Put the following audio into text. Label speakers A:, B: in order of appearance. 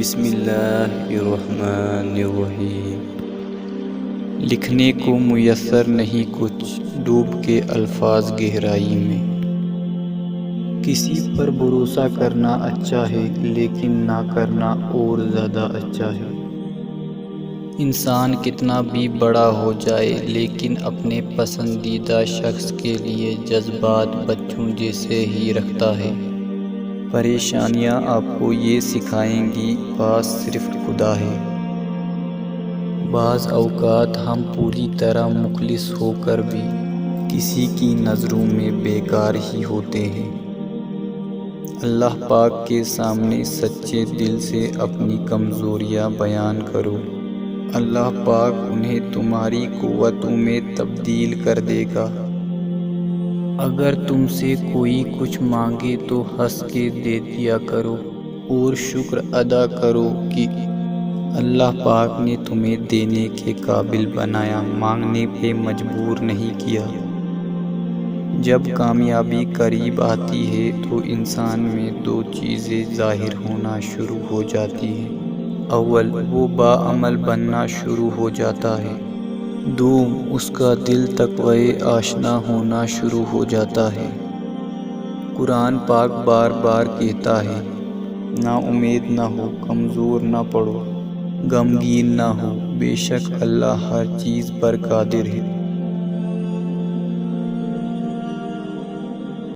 A: بسم اللہ الرحمن الرحیم۔ لکھنے کو میسر نہیں کچھ، ڈوب کے الفاظ گہرائی میں۔ کسی پر بھروسہ کرنا اچھا ہے، لیکن نہ کرنا اور زیادہ اچھا ہے۔ انسان کتنا بھی بڑا ہو جائے، لیکن اپنے پسندیدہ شخص کے لیے جذبات بچوں جیسے ہی رکھتا ہے۔ پریشانیاں آپ کو یہ سکھائیں گی، پاس صرف خدا ہے۔ بعض اوقات ہم پوری طرح مخلص ہو کر بھی کسی کی نظروں میں بیکار ہی ہوتے ہیں۔ اللہ پاک کے سامنے سچے دل سے اپنی کمزوریاں بیان کرو، اللہ پاک انہیں تمہاری قوتوں میں تبدیل کر دے گا۔ اگر تم سے کوئی کچھ مانگے تو ہنس کے دے دیا کرو، اور شکر ادا کرو کہ اللہ پاک نے تمہیں دینے کے قابل بنایا، مانگنے پہ مجبور نہیں کیا۔ جب کامیابی قریب آتی ہے تو انسان میں دو چیزیں ظاہر ہونا شروع ہو جاتی ہیں۔ اول، وہ باعمل بننا شروع ہو جاتا ہے۔ دوم، اس کا دل تقوی آشنا ہونا شروع ہو جاتا ہے۔ قرآن پاک بار بار کہتا ہے، نا امید نہ ہو، کمزور نہ پڑو، غمگین نہ ہو، بے شک اللہ ہر چیز پر قادر ہے۔